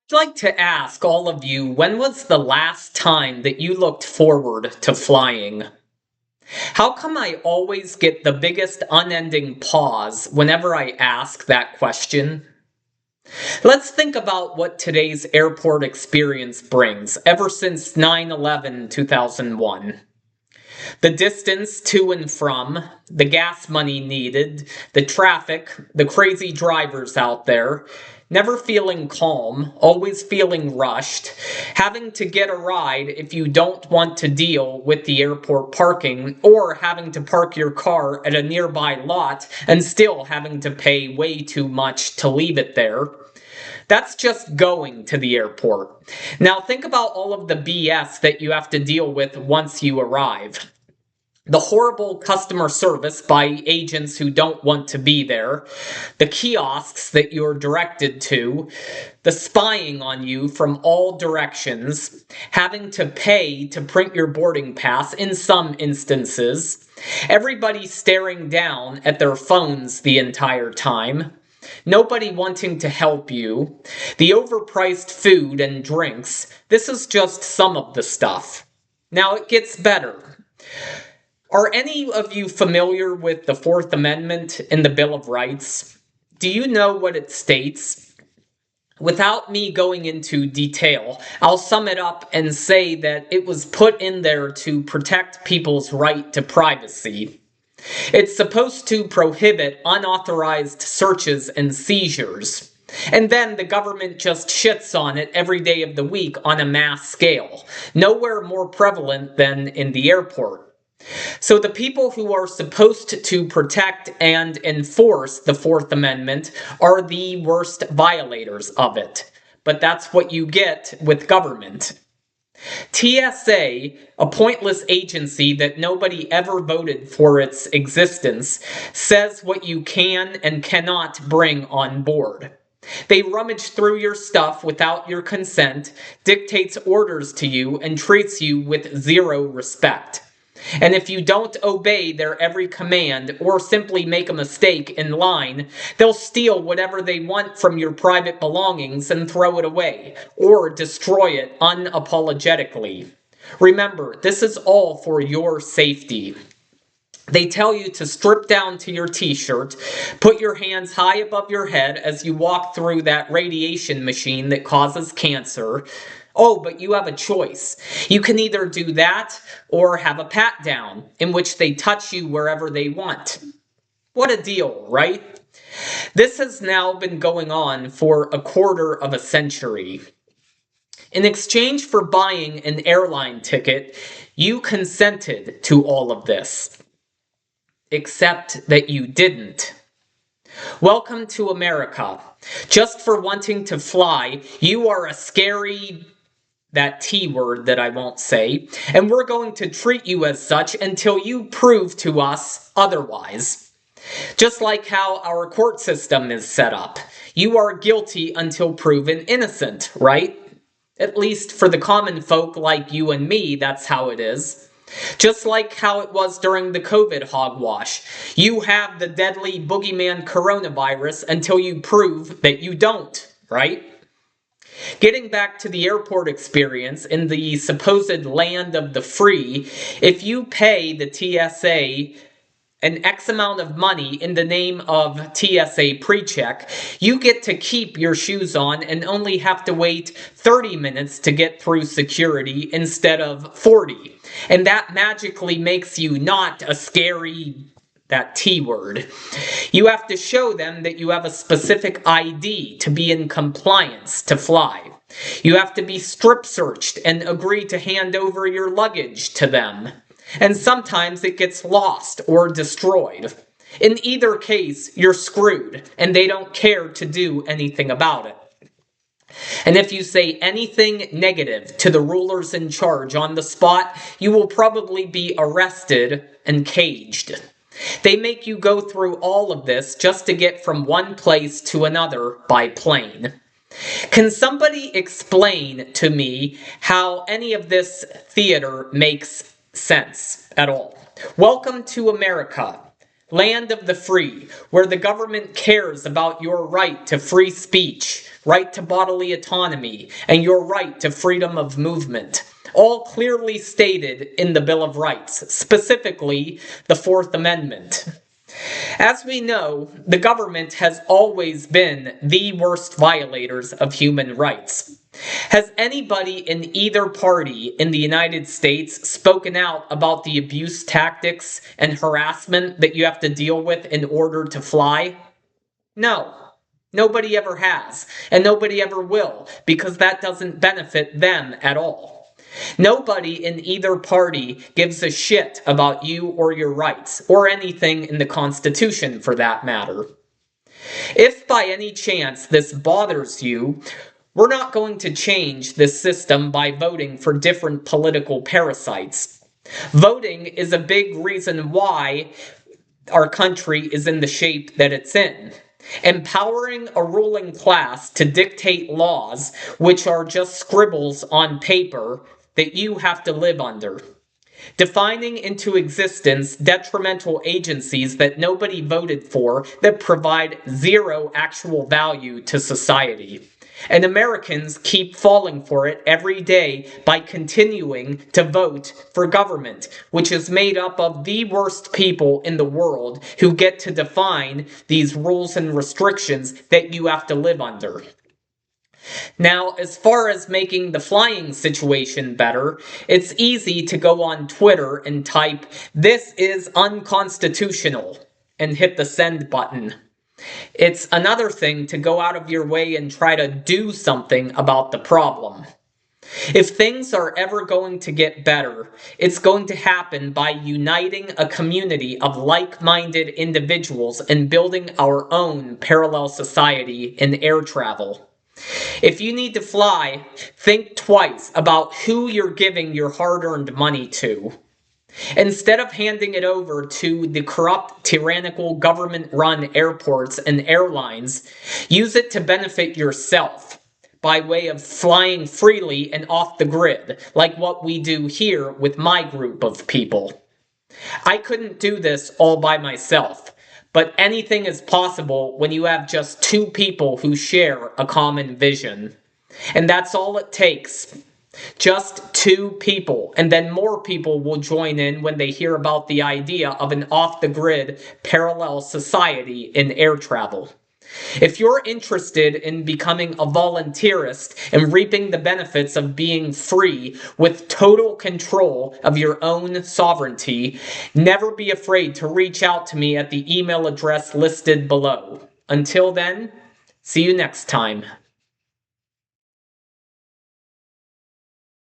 I'd like to ask all of you, when was the last time that you looked forward to flying? How come I always get the biggest unending pause whenever I ask that question? Let's think about what today's airport experience brings ever since 9/11 2001. The distance to and from, the gas money needed, the traffic, the crazy drivers out there, never feeling calm, always feeling rushed, having to get a ride if you don't want to deal with the airport parking, or having to park your car at a nearby lot and still having to pay way too much to leave it there. That's just going to the airport. Now think about all of the BS that you have to deal with once you arrive. The horrible customer service by agents who don't want to be there, the kiosks that you're directed to, the spying on you from all directions, having to pay to print your boarding pass in some instances, everybody staring down at their phones the entire time, nobody wanting to help you, the overpriced food and drinks. This is just some of the stuff. Now it gets better. Are any of you familiar with the Fourth Amendment in the Bill of Rights? Do you know what it states? Without me going into detail, I'll sum it up and say that it was put in there to protect people's right to privacy. It's supposed to prohibit unauthorized searches and seizures. And then the government just shits on it every day of the week on a mass scale, nowhere more prevalent than in the airport. So the people who are supposed to protect and enforce the Fourth Amendment are the worst violators of it. But that's what you get with government. TSA, a pointless agency that nobody ever voted for its existence, says what you can and cannot bring on board. They rummage through your stuff without your consent, dictates orders to you, and treats you with zero respect. And if you don't obey their every command or simply make a mistake in line, they'll steal whatever they want from your private belongings and throw it away, or destroy it unapologetically. Remember, this is all for your safety. They tell you to strip down to your t-shirt, put your hands high above your head as you walk through that radiation machine that causes cancer. Oh, but you have a choice. You can either do that or have a pat down, in which they touch you wherever they want. What a deal, right? This has now been going on for a quarter of a century. In exchange for buying an airline ticket, you consented to all of this. Except that you didn't. Welcome to America. Just for wanting to fly, you are a scary, that T word that I won't say, and we're going to treat you as such until you prove to us otherwise. Just like how our court system is set up. You are guilty until proven innocent, right? At least for the common folk like you and me, that's how it is. Just like how it was during the COVID hogwash. You have the deadly boogeyman coronavirus until you prove that you don't, right? Getting back to the airport experience in the supposed land of the free, if you pay the TSA an X amount of money in the name of TSA PreCheck, you get to keep your shoes on and only have to wait 30 minutes to get through security instead of 40. And that magically makes you not a scary, that T word. You have to show them that you have a specific ID to be in compliance to fly. You have to be strip searched and agree to hand over your luggage to them. And sometimes it gets lost or destroyed. In either case, you're screwed, and they don't care to do anything about it. And if you say anything negative to the rulers in charge on the spot, you will probably be arrested and caged. They make you go through all of this just to get from one place to another by plane. Can somebody explain to me how any of this theater makes sense at all? Welcome to America. Land of the free, where the government cares about your right to free speech, right to bodily autonomy, and your right to freedom of movement, all clearly stated in the Bill of Rights, specifically the Fourth Amendment. As we know, the government has always been the worst violators of human rights. Has anybody in either party in the United States spoken out about the abuse tactics and harassment that you have to deal with in order to fly? No. Nobody ever has, and nobody ever will, because that doesn't benefit them at all. Nobody in either party gives a shit about you or your rights, or anything in the Constitution for that matter. If by any chance this bothers you, we're not going to change this system by voting for different political parasites. Voting is a big reason why our country is in the shape that it's in. Empowering a ruling class to dictate laws which are just scribbles on paper that you have to live under. Defining into existence detrimental agencies that nobody voted for that provide zero actual value to society. And Americans keep falling for it every day by continuing to vote for government, which is made up of the worst people in the world who get to define these rules and restrictions that you have to live under. Now, as far as making the flying situation better, it's easy to go on Twitter and type, "This is unconstitutional," and hit the send button. It's another thing to go out of your way and try to do something about the problem. If things are ever going to get better, it's going to happen by uniting a community of like-minded individuals and building our own parallel society in air travel. If you need to fly, think twice about who you're giving your hard-earned money to. Instead of handing it over to the corrupt, tyrannical, government-run airports and airlines, use it to benefit yourself by way of flying freely and off the grid, like what we do here with my group of people. I couldn't do this all by myself. But anything is possible when you have just two people who share a common vision. And that's all it takes. Just two people. And then more people will join in when they hear about the idea of an off-the-grid parallel society in air travel. If you're interested in becoming a volunteerist and reaping the benefits of being free with total control of your own sovereignty, never be afraid to reach out to me at the email address listed below. Until then, see you next time.